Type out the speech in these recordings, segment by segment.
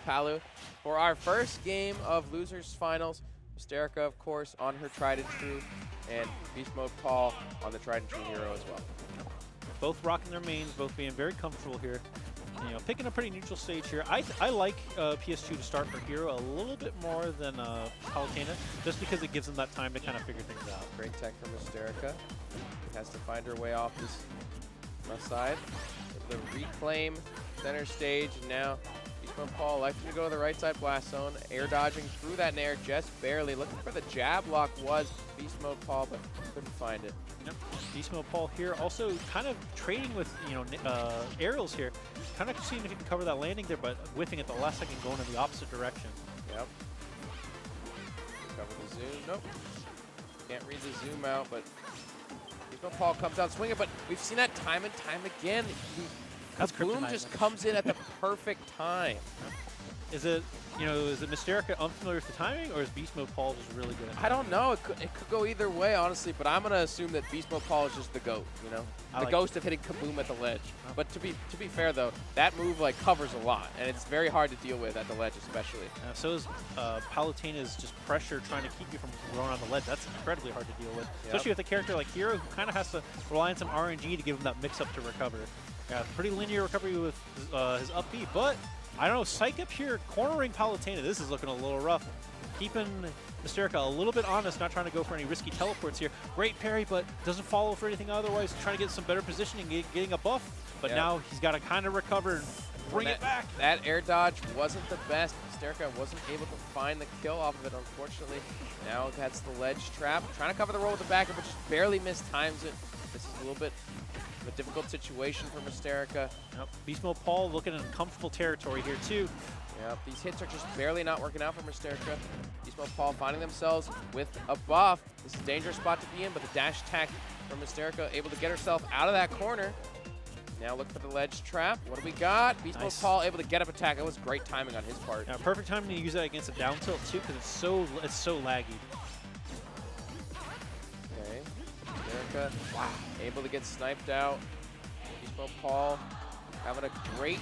Palu for our first game of Losers Finals. Mystearica, of course, on her tried and true, and BeastModePaul on the tried and true hero as well. Both rocking their mains, both being very comfortable here. You know, picking a pretty neutral stage here. I like PS2 to start for hero a little bit more than Palutena, just because it gives them that time to kind of figure things out. Great tech from Mystearica. Has to find her way off this left side. The reclaim center stage, and now BeastModePaul electing to go to the right side blast zone, air dodging through that nair just barely. Looking for the jab lock was BeastModePaul, but couldn't find it. Yep. BeastModePaul here also kind of trading with, you know, aerials here. Kind of seeing if he can cover that landing there, but whiffing at the last second, going in the opposite direction. Yep. Cover the zoom. Nope. Can't read the zoom out, but BeastModePaul comes out swinging, but we've seen that time and time again. Boom just comes in at the perfect time. Is it, you know, is it Mystearica unfamiliar with the timing, or is BeastModePaul just really good at it? I don't know. It could go either way, honestly, but I'm going to assume that BeastModePaul is just the GOAT, you know? The ghost of hitting kaboom at the ledge. But to be fair, though, that move, like, covers a lot, and it's very hard to deal with at the ledge, especially. So is Palutena's just pressure trying to keep you from going on the ledge. That's incredibly hard to deal with, especially with a character like Hero, who kind of has to rely on some RNG to give him that mix-up to recover. Yeah, pretty linear recovery with his up B, but I don't know, Psych up here cornering Palutena. This is looking a little rough. Keeping Mystearica a little bit honest, not trying to go for any risky teleports here. Great parry, but doesn't follow for anything otherwise. Trying to get some better positioning, getting a buff, but now he's got to kind of recover and bring it back. That air dodge wasn't the best. Mystearica wasn't able to find the kill off of it, unfortunately. Now that's the ledge trap. Trying to cover the roll with the back, but just barely mistimes it. This is a little bit a difficult situation for Mystearica. Yep. BeastModePaul looking in comfortable territory here too. Yep, these hits are just barely not working out for Mystearica. BeastModePaul finding themselves with a buff. This is a dangerous spot to be in, but the dash attack from Mystearica able to get herself out of that corner. Now look for the ledge trap. What do we got? BeastModePaul able to get up attack. That was great timing on his part. Yeah, perfect timing to use that against a down tilt too, because it's so laggy. Mystearica, wow, able to get sniped out. BeastModePaul having a great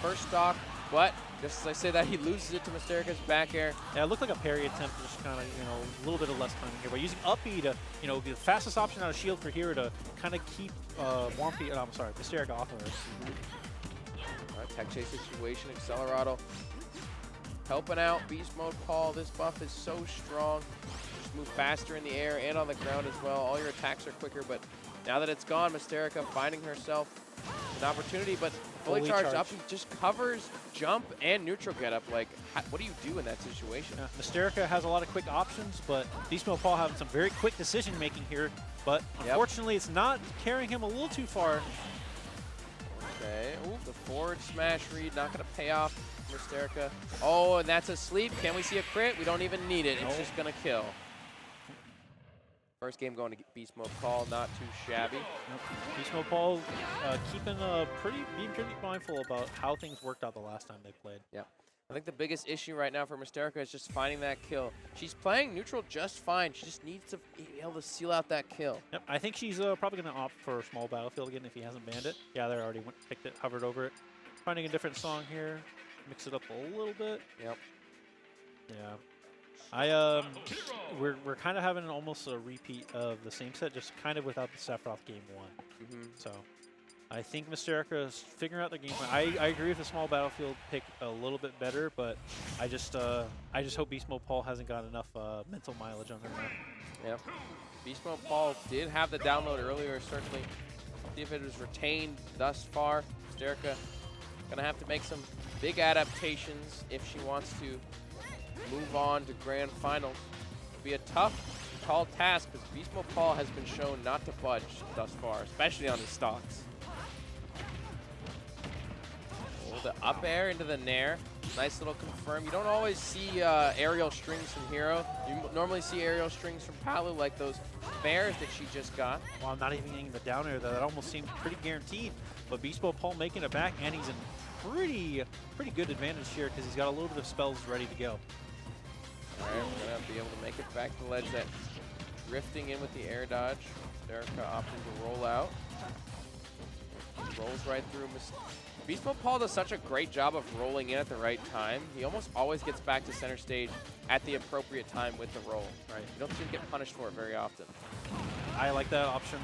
first stock, but just as I say that, he loses it to Mystearica's back air. Yeah, it looked like a parry attempt, just kind of, you know, a little bit of less timing here. But using up B to, you know, be the fastest option out of shield for Hero to kind of keep Mystearica off of her. All right, tech chase situation, Accelerado helping out BeastModePaul. This buff is so strong. Move faster in the air and on the ground as well. All your attacks are quicker, but now that it's gone, Mystearica finding herself an opportunity, but fully charged up, he just covers jump and neutral getup. Like, what do you do in that situation? Yeah, Mystearica has a lot of quick options, but BeastModePaul having some very quick decision making here, but unfortunately it's not carrying him a little too far. Okay, ooh, the forward smash read not gonna pay off Mystearica. Oh, and that's a sleep. Can we see a crit? We don't even need it. It's just gonna kill. First game going to BeastModePaul, not too shabby. BeastModePaul being pretty mindful about how things worked out the last time they played. Yeah, I think the biggest issue right now for Mystearica is just finding that kill. She's playing neutral just fine. She just needs to be able to seal out that kill. Yep, I think she's probably going to opt for a small battlefield again if he hasn't banned it. Yeah, they already picked it, hovered over it. Finding a different song here, mix it up a little bit. Yep. Yeah. We're kind of having almost a repeat of the same set, just kind of without the Sephiroth game one. So I think Mystearica is figuring out the game plan. I agree with the small battlefield pick a little bit better, but I just hope BeastModePaul hasn't got enough mental mileage on her now. Yep. BeastModePaul did have the download earlier, certainly. See if it was retained thus far. Mystearica gonna have to make some big adaptations if she wants to move on to grand finals. It'll be a tough, tall task because BeastModePaul has been shown not to budge thus far, especially on his stocks. Oh, the up air into the nair. Nice little confirm. You don't always see aerial strings from Hero. You normally see aerial strings from Palu, like those bears that she just got. Well, I'm not even getting the down air, though. That almost seemed pretty guaranteed. But BeastModePaul making it back, and he's in pretty good advantage here because he's got a little bit of spells ready to go. All right, we're going to be able to make it back to the ledge. That drifting in with the air dodge. Mystearica opting to roll out. Rolls right through BeastModePaul does such a great job of rolling in at the right time. He almost always gets back to center stage at the appropriate time with the roll. Right. You don't seem to get punished for it very often. I like that option.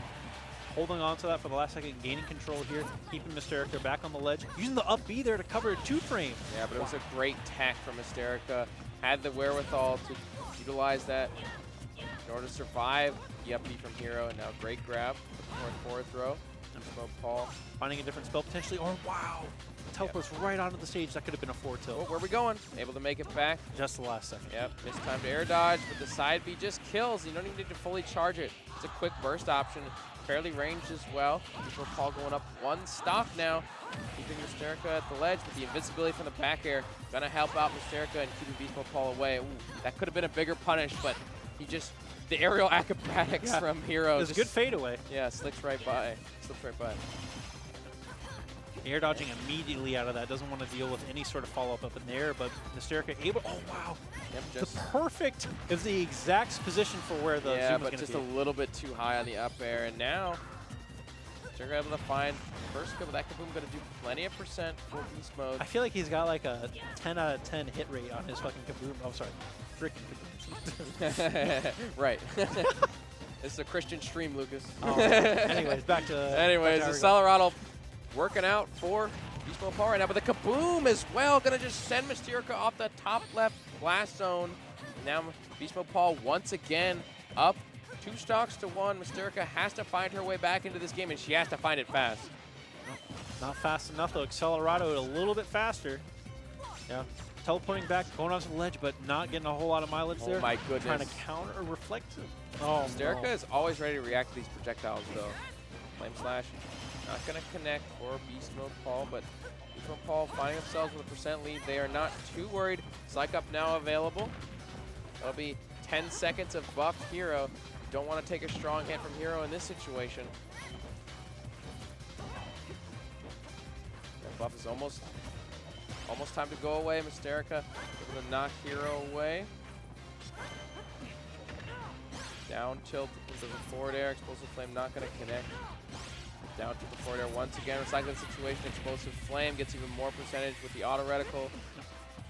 Holding on to that for the last second, gaining control here, keeping Mystearica back on the ledge, using the up B there to cover a 2-frame. Yeah, but it was a great tech from Mystearica. Had the wherewithal to utilize that in order to survive the up B from Hero, and now great grab for forward throw. BeastModePaul Finding a different spell potentially, or wow, teleports right onto the stage. That could have been a 4 tilt. Oh, where are we going? Able to make it back. Just the last second. Yep, mistimed air dodge, but the side B just kills. You don't even need to fully charge it. It's a quick burst option, fairly ranged as well. BeastModePaul going up 1 stock now, keeping Mystearica at the ledge, but the invincibility from the back air gonna help out Mystearica and keeping BeastModePaul away. Ooh, that could have been a bigger punish, but he just, the aerial acrobatics from Hero. It was a good fadeaway. Yeah, slips right by. Slips right by. Air dodging immediately out of that. Doesn't want to deal with any sort of follow-up up in the air, but Mystearica able, oh wow. Yep, The perfect is the exact position for where the zoom is but going to just be. a little bit too high on the up air, and now Mystearica able to find first kill, but that Kaboom going to do plenty of percent for Beast Mode. I feel like he's got like a 10 out of 10 hit rate on his fucking Kaboom. Oh, sorry. Freaking Kaboom. Right. This is a Christian stream, Lucas. Oh, anyways, back to Anyways, the Accelerato working out for BeastModePaul right now, but the Kaboom as well, gonna just send Mystearica off the top left blast zone. Now BeastModePaul once again up 2 stocks to 1. Mystearica has to find her way back into this game, and she has to find it fast. Not fast enough though. Accelerato a little bit faster. Yeah. Teleporting back, going onto the ledge, but not getting a whole lot of mileage there. Oh my goodness. Trying to counter or reflect it. Oh, Mystearica no. is always ready to react to these projectiles though. Flame Slash not gonna connect for BeastModePaul, but BeastModePaul finding themselves with a percent lead. They are not too worried. Psych Up now available. That'll be 10 seconds of buffed Hero. Don't want to take a strong hit from Hero in this situation. That buff is almost time to go away. Mystearica able to knock Hero away. Down tilt into the forward air. Explosive Flame not going to connect. Down to the forward air once again. Recycling situation. Explosive Flame gets even more percentage with the auto reticle.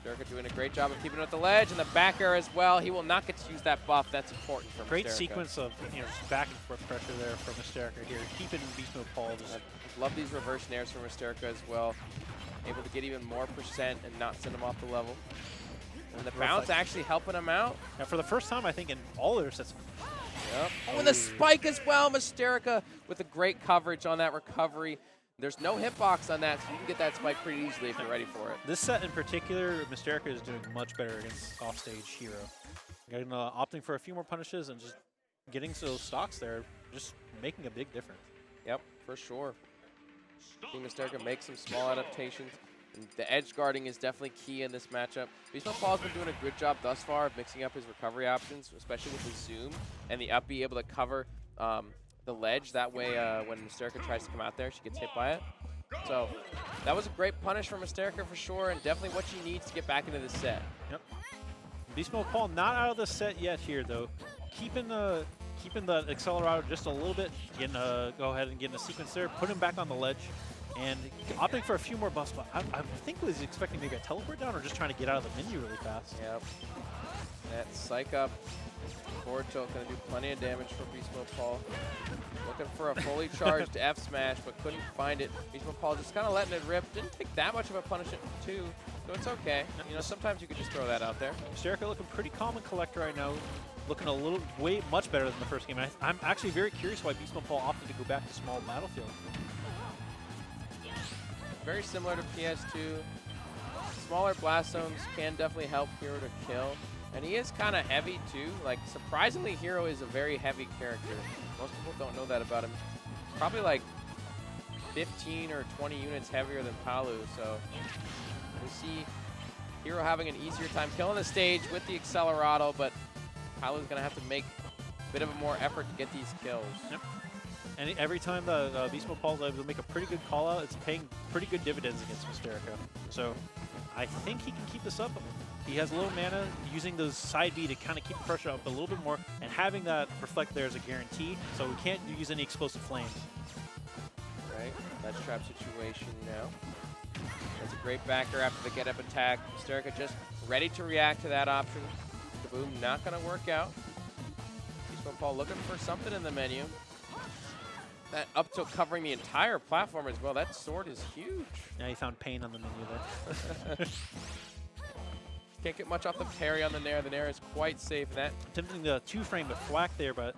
Mystearica doing a great job of keeping it at the ledge, and the back air as well. He will not get to use that buff. That's important for Great Mystearica. sequence of just back and forth pressure there from Mystearica here, keeping BeastModePaul just. I love these reverse nairs from Mystearica as well. Able to get even more percent and not send him off the level. And the bounce actually helping him out. Yeah, for the first time, I think, in all their sets. Yep. Oh, and the spike as well. Mystearica with a great coverage on that recovery. There's no hitbox on that, so you can get that spike pretty easily if you're ready for it. This set in particular, Mystearica is doing much better against offstage Hero. Getting, opting for a few more punishes and just getting those stocks there, just making a big difference. Yep, for sure. Team Mystearica makes some small adaptations. And the edge guarding is definitely key in this matchup. BeastModePaul has been doing a good job thus far of mixing up his recovery options, especially with the zoom and the up B able to cover the ledge. That way, when Mystearica tries to come out there, she gets hit by it. So that was a great punish for Mystearica for sure, and definitely what she needs to get back into this set. Yep. BeastModePaul not out of the set yet here though. Keeping the Accelerator just a little bit. Getting go ahead and getting a sequence there. Put him back on the ledge. And opting for a few more buffs, but I think he was expecting maybe a teleport down or just trying to get out of the menu really fast. Yep. That Psych Up forward tilt going to do plenty of damage for BeastModePaul. Looking for a fully charged F smash, but couldn't find it. BeastModePaul just kind of letting it rip. Didn't take that much of a punishment too, so it's okay. You know, sometimes you could just throw that out there. Mystearica looking pretty calm and collect right now. Looking much better than the first game. I'm actually very curious why BeastModePaul opted to go back to small battlefield. Very similar to PS2. Smaller blast zones can definitely help Hero to kill. And he is kind of heavy too. Like, surprisingly, Hero is a very heavy character. Most people don't know that about him. Probably like 15 or 20 units heavier than Palu. So we see Hero having an easier time killing the stage with the Accelerato, but Palu's going to have to make a bit of a more effort to get these kills. Yep. And every time the BeastModePaul is able to make a pretty good call out, it's paying pretty good dividends against Mystearica. So I think he can keep this up. He has low mana, using those side B to kind of keep the pressure up a little bit more, and having that reflect there is a guarantee, so we can't use any explosive flames. Right, ledge trap situation now. That's a great backer after the get-up attack. Mystearica just ready to react to that option. Kaboom not going to work out. BeastModePaul looking for something in the menu. That up tilt covering the entire platform as well. That sword is huge. Yeah, he found pain on the menu there. Can't get much off the parry on the Nair. The Nair is quite safe. That Attempting the 2-frame to flack there, but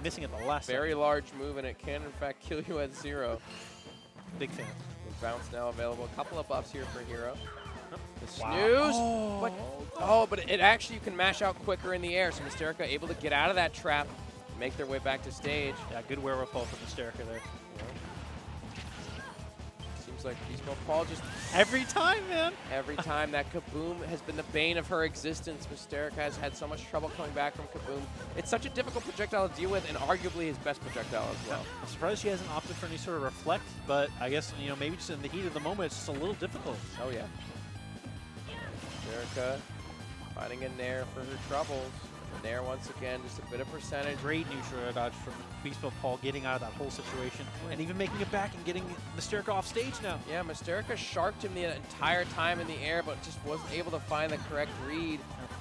missing at the last very second. large move, and it can, in fact, kill you at 0. Big fan. The bounce now available. A couple of buffs here for Hero. The Wow. snooze. But it actually, you can mash out quicker in the air. So Mystearica able to get out of that trap, make their way back to stage. Yeah, good wherewithal from Mystearica there. Seems like BeastModePaul just Every time, man. every time that Kaboom has been the bane of her existence. Mystearica has had so much trouble coming back from Kaboom. It's such a difficult projectile to deal with, and arguably his best projectile as well. I'm surprised she hasn't opted for any sort of reflect, but I guess, you know, maybe just in the heat of the moment, it's just a little difficult. Oh yeah. Mystearica finding a Nair for her troubles. The Nair once again, just a bit of percentage. Great neutral air dodge from BeastModePaul getting out of that whole situation and even making it back and getting Mystearica off stage now. Yeah, Mystearica sharked him the entire time in the air, but just wasn't able to find the correct read.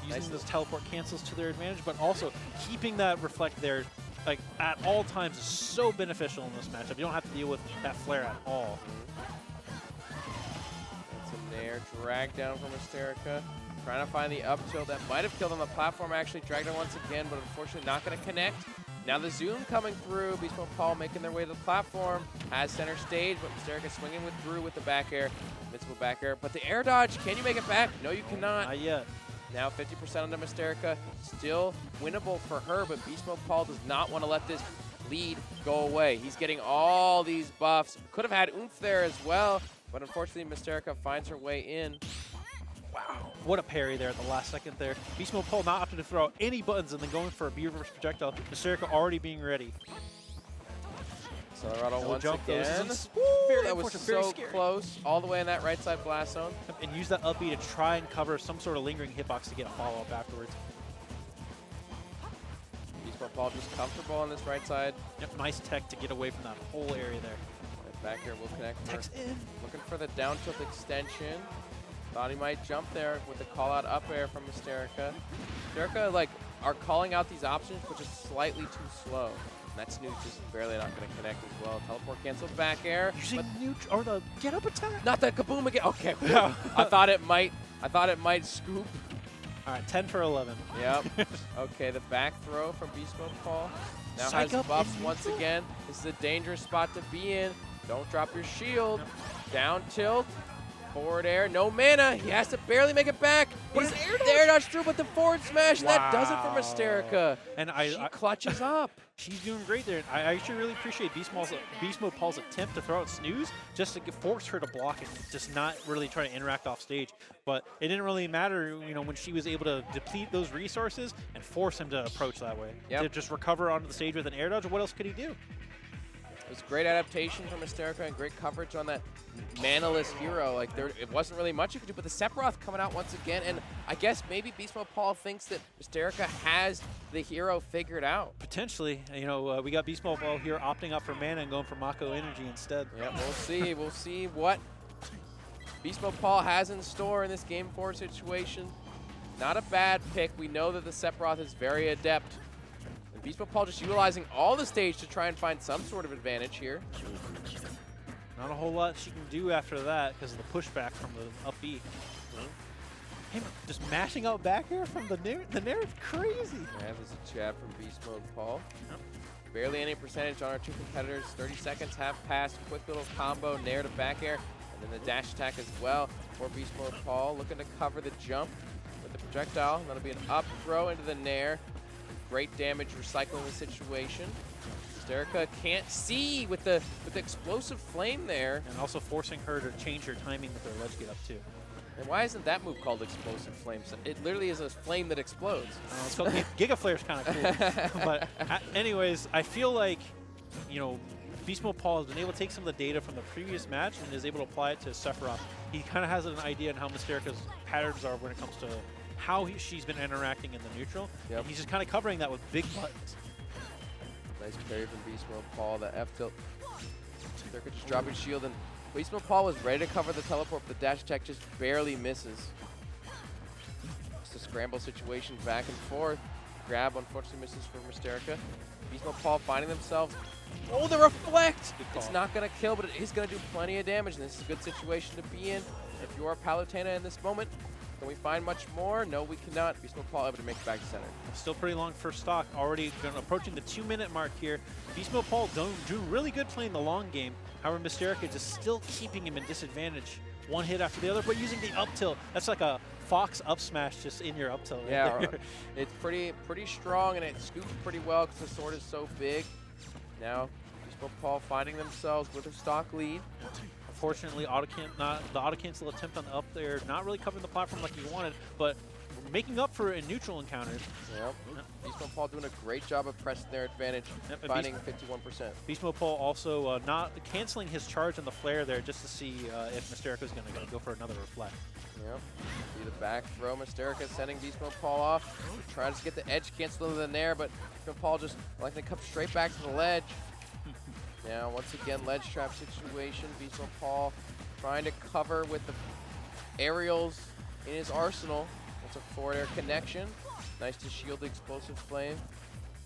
Using those teleport cancels to their advantage, but also keeping that reflect there like at all times is so beneficial in this matchup. You don't have to deal with that flare at all. That's a Nair drag down from Mystearica. Trying to find the up tilt that might have killed on the platform. Actually dragged her once again, but unfortunately not going to connect. Now the zoom coming through. BeastModePaul making their way to the platform. Has center stage, but Mystearica swinging through with the back air. Invincible back air. But the air dodge, can you make it back? No, you cannot. Not yet. Now 50% onto Mystearica. Still winnable for her, but BeastModePaul does not want to let this lead go away. He's getting all these buffs. Could have had oomph there as well, but unfortunately Mystearica finds her way in. Wow, what a parry there at the last second there. BeastModePaul not opting to throw out any buttons and then going for a B reverse projectile. Mystearica already being ready. Colorado once jump, again. That was so close, all the way in that right side blast zone. And use that up B to try and cover some sort of lingering hitbox to get a follow-up afterwards. BeastModePaul just comfortable on this right side. Yep, nice tech to get away from that whole area there. That back here will connect. Tech's in. Looking for the down tilt extension. Thought he might jump there with the call out up air from Mystearica. Mystearica like are calling out these options, but just slightly too slow. And that snooze just barely not going to connect as well. Teleport cancel back air. Using or the get up attack. Not that Kaboom again. Okay. I thought it might scoop. All right, 10 for 11. Yep. Okay, the back throw from BeastModePaul. Now Psych has up buffs and once neutral? again. This is a dangerous spot to be in. Don't drop your shield. Yep. Down tilt. Forward air, no mana. He has to barely make it back. What His is air dodge through, but the forward smash, that does it for Mystearica. And She clutches up. she's doing great there. I actually really appreciate BeastModePaul's attempt to throw out snooze just to force her to block it, just not really try to interact off stage. But it didn't really matter, you know, when she was able to deplete those resources and force him to approach that way. Yep. To just recover onto the stage with an air dodge. What else could he do? It was great adaptation from Mystearica and great coverage on that mana-less hero. Like it wasn't really much you could do, but the Sephiroth coming out once again, and I guess maybe BeastModePaul thinks that Mystearica has the hero figured out. Potentially, you know, we got BeastModePaul here opting up for mana and going for Mako energy instead. Yeah, we'll see. We'll see what BeastModePaul has in store in this Game 4 situation. Not a bad pick. We know that the Sephiroth is very adept. And BeastModePaul just utilizing all the stage to try and find some sort of advantage here. Not a whole lot she can do after that because of the pushback from the up B. Him just mashing out back air from the Nair is crazy. Yeah, there's a jab from BeastModePaul. Barely any percentage on our two competitors. 30 seconds have passed. Quick little combo, Nair to back air, and then the dash attack as well for BeastModePaul. Looking to cover the jump with the projectile. That'll be an up throw into the Nair. Great damage recycling the situation. Mystearica can't see with the explosive flame there. And also forcing her to change her timing with her ledge get up too. And why isn't that move called explosive flame? It literally is a flame that explodes. It's called Giga Flare's kind of cool. But anyways, I feel like, you know, BeastModePaul has been able to take some of the data from the previous match and is able to apply it to Sephiroth. He kind of has an idea on how Mystearica's patterns are when it comes to how she's been interacting in the neutral. Yep. And he's just kind of covering that with big buttons. Nice parry from BeastModePaul. The F tilt. Mystearica just dropping shield and BeastModePaul was ready to cover the teleport, but the dash attack just barely misses. It's a scramble situation back and forth. Grab unfortunately misses for Mystearica. BeastModePaul finding themselves. Oh, the reflect! It's not going to kill, but it is going to do plenty of damage, and this is a good situation to be in. If you are Palutena in this moment, can we find much more? No, we cannot. BeastModePaul able to make it back to center. Still pretty long first stock, already approaching the 2-minute mark here. BeastModePaul doing really good playing the long game. However, Mystearica just still keeping him in disadvantage. One hit after the other, but using the up tilt. That's like a Fox up smash just in your up tilt. Right yeah, there. It's pretty strong, and it scoops pretty well because the sword is so big. Now, BeastModePaul finding themselves with a stock lead. Unfortunately, the auto cancel attempt on the up there, not really covering the platform like he wanted, but making up for it in neutral encounters. Yep. BeastModePaul doing a great job of pressing their advantage, finding 51%. BeastModePaul also not canceling his charge on the flare there just to see if Mystearica is going to go for another reflect. Yep. See the back throw. Mystearica sending BeastModePaul off. Trying to get the edge cancel in there, but BeastModePaul just like to come straight back to the ledge. Now, once again, ledge trap situation. BeastModePaul trying to cover with the aerials in his arsenal. That's a forward air connection. Nice to shield the explosive flame.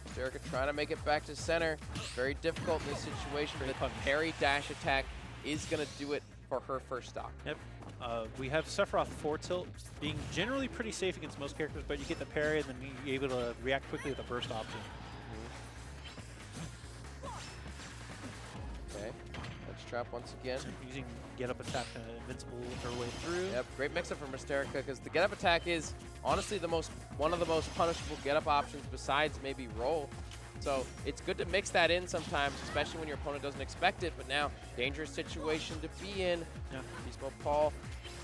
Mystearica trying to make it back to center. Very difficult in this situation. The parry dash attack is going to do it for her first stock. Yep. We have Sephiroth 4 tilt being generally pretty safe against most characters, but you get the parry and then you're able to react quickly with the burst option. Okay, let's trap once again. Using get up attack to invincible her way through. Yep, great mix up for Mystearica because the get up attack is honestly one of the most punishable get up options besides maybe roll. So it's good to mix that in sometimes, especially when your opponent doesn't expect it. But now, dangerous situation to be in. Yeah. BeastModePaul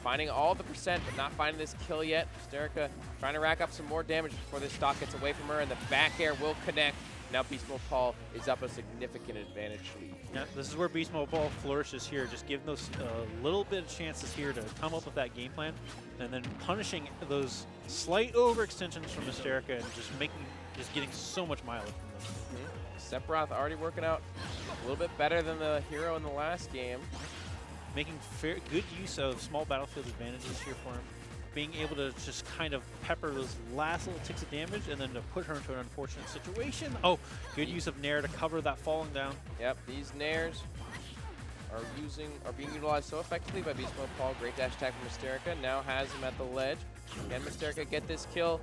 finding all the percent, but not finding this kill yet. Mystearica trying to rack up some more damage before this stock gets away from her, and the back air will connect. Now BeastModePaul is up a significant advantage lead. Yeah, this is where BeastModePaul flourishes here, just giving those little bit of chances here to come up with that game plan, and then punishing those slight overextensions from Mystearica and just getting so much mileage from them. Sephiroth already working out a little bit better than the hero in the last game. Making good use of small battlefield advantages here for him. Being able to just kind of pepper those last little ticks of damage and then to put her into an unfortunate situation. Oh, good use of Nair to cover that falling down. Yep, these Nairs are being utilized so effectively by BeastModePaul. Great dash attack from Mystearica. Now has him at the ledge. Can Mystearica get this kill?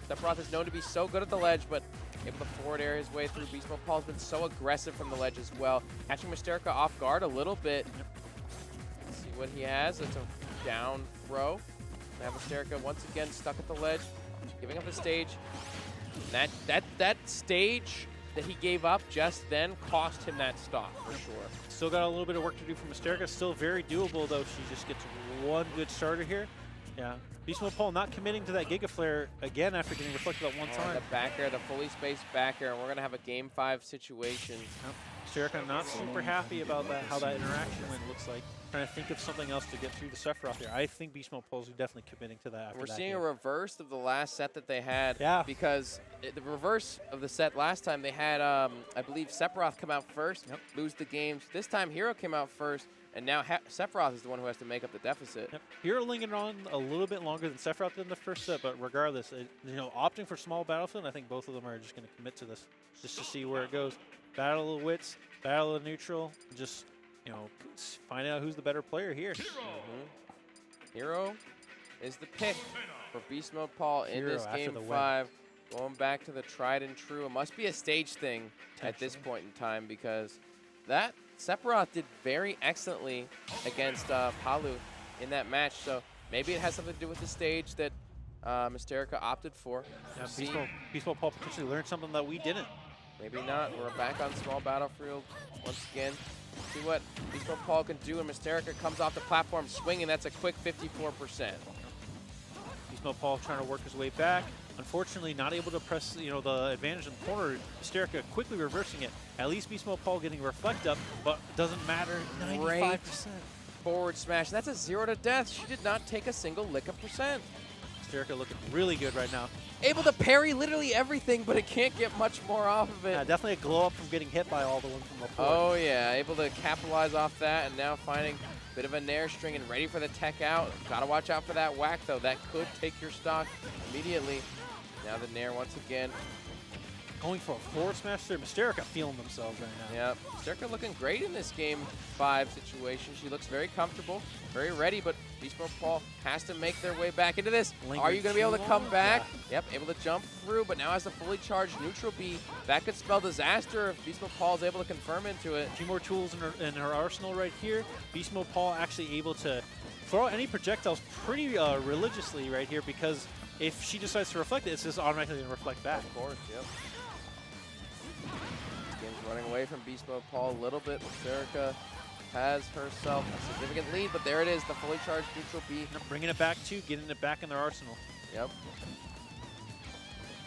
Sephiroth is known to be so good at the ledge, but able to forward air his way through. BeastModePaul has been so aggressive from the ledge as well. Catching Mystearica off guard a little bit. Let's see what he has. It's a down throw. Now Mystearica once again stuck at the ledge, giving up the stage. That stage that he gave up just then cost him that stock for sure. Still got a little bit of work to do from Mystearica. Still very doable though. She just gets one good starter here. Yeah. BeastModePaul not committing to that Giga Flare again after getting reflected at one time. The back air, the fully spaced back air, and we're going to have a Game 5 situation. Yep. Mystearica not super happy about that, how that interaction went, looks like. Trying to think of something else to get through the Sephiroth here. I think BeastModePaul is definitely committing to that. We're seeing a reverse of the last set that they had. Yeah. Because the reverse of the set last time, they had, I believe, Sephiroth come out first, lose the games. This time, Hero came out first. And now Sephiroth is the one who has to make up the deficit. Yep. Hero lingered on a little bit longer than Sephiroth did in the first set, but regardless, opting for small battlefield, I think both of them are just going to commit to this, just to see where it goes. Battle of wits, battle of neutral, just find out who's the better player here. Hero is the pick for BeastModePaul in this Game 5. Going back to the tried and true. It must be a stage thing at this point in time because that Sephiroth did very excellently against Palu in that match, so maybe it has something to do with the stage that Mystearica opted for. Yeah, BeastModePaul potentially learned something that we didn't. Maybe not. We're back on small battlefield once again. See what BeastModePaul can do when Mystearica comes off the platform swinging. That's a quick 54%. BeastModePaul trying to work his way back. Unfortunately, not able to press the advantage in the corner. Mystearica quickly reversing it. At least BeastModePaul getting reflect up, but doesn't matter. 95%. Forward smash. That's a 0 to death. She did not take a single lick of percent. Mystearica looking really good right now. Able to parry literally everything, but it can't get much more off of it. Yeah, definitely a glow up from getting hit by all the ones from before. Oh yeah, able to capitalize off that, and now finding a bit of a nair string and ready for the tech out. Gotta watch out for that whack though. That could take your stock immediately. Now the nair once again. Going for a forward smash there. Mystearica feeling themselves right now. Yep, Mystearica looking great in this Game 5 situation. She looks very comfortable, very ready, but BeastModePaul has to make their way back into this. Are you going to be able to come back? Yeah. Yep, able to jump through, but now has a fully charged neutral B. That could spell disaster if BeastModePaul is able to confirm into it. A few more tools in her arsenal right here. BeastModePaul actually able to throw out any projectiles pretty religiously right here, because if she decides to reflect it, it's just automatically going to reflect back. Of course, yep. Game's running away from BeastModePaul a little bit. Mystearica has herself a significant lead, but there it is, the fully charged neutral B. Bringing it back too, getting it back in their arsenal. Yep.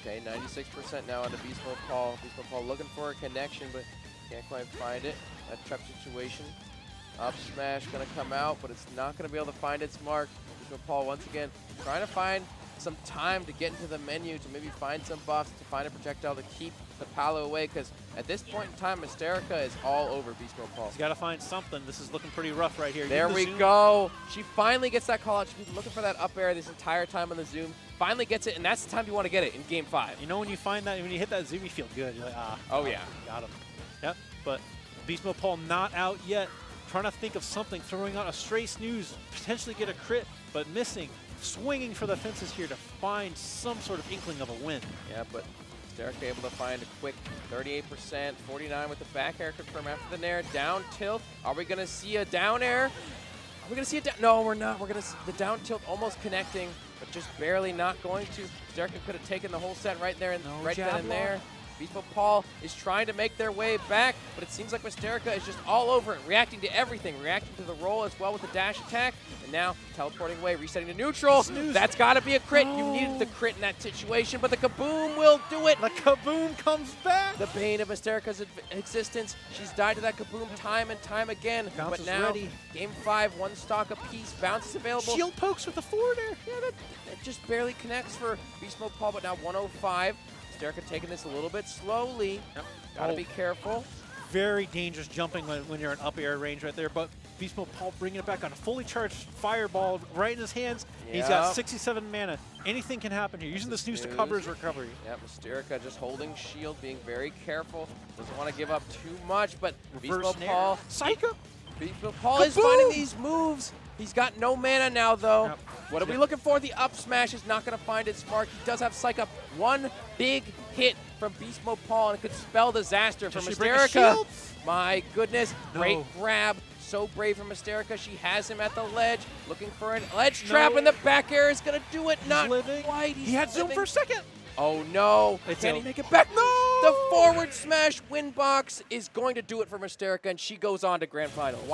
Okay, 96% now onto BeastModePaul. BeastModePaul looking for a connection, but can't quite find it. That trap situation. Up smash gonna come out, but it's not gonna be able to find its mark. BeastModePaul once again trying to find some time to get into the menu, to maybe find some buffs, to find a projectile to keep the Palu away, because at this point in time, Mystearica is all over BeastModePaul. He's got to find something. This is looking pretty rough right here. There we go. She finally gets that call out. She's been looking for that up air this entire time on the zoom. Finally gets it, and that's the time you want to get it in Game 5. You know, when you find that, when you hit that zoom, you feel good. You're like, ah. Oh, yeah. Got him. Yep, but BeastModePaul not out yet. Trying to think of something, throwing out a stray snooze, potentially get a crit, but missing. Swinging for the fences here to find some sort of inkling of a win. Yeah, but Mystearica able to find a quick 38%, 49 with the back air confirm after the nair. Down tilt. Are we going to see a down air? Are we going to see a down? No, we're not. We're going to see the down tilt almost connecting, but just barely not going to. Mystearica could have taken the whole set right there and right then and there. BeastModePaul is trying to make their way back, but it seems like Mystearica is just all over it, reacting to everything, reacting to the roll as well with the dash attack, and now teleporting away, resetting to neutral. Snooze. That's got to be a crit. You needed the crit in that situation, but the kaboom will do it. The kaboom comes back. The bane of Mystearica's existence. She's died to that kaboom time and time again, Bounce but now ready. Game 5, one stock apiece, bounce is available. Shield pokes with the forward air. Yeah, that just barely connects for BeastModePaul, but now 105. Mystearica taking this a little bit slowly. Yep. Gotta be careful. Very dangerous jumping when you're in up air range right there, but BeastModePaul bringing it back on a fully charged fireball right in his hands. Yep. He's got 67 mana. Anything can happen here. Using the snooze to cover his recovery. Yeah, Mystearica just holding shield, being very careful. Doesn't want to give up too much, but BeastModePaul. Psycho. BeastModePaul is finding these moves. He's got no mana now, though. Yep. What are we looking for? The up smash is not going to find its mark. He does have Psych Up. One big hit from BeastModePaul, and it could spell disaster for Mystearica. My goodness. No. Great grab. So brave from Mystearica. She has him at the ledge, looking for an ledge trap, and the back air is going to do it. Not quite. He had zoom for a second. Oh, no. Can he make it back? No! The forward smash win box is going to do it for Mystearica, and she goes on to Grand Final.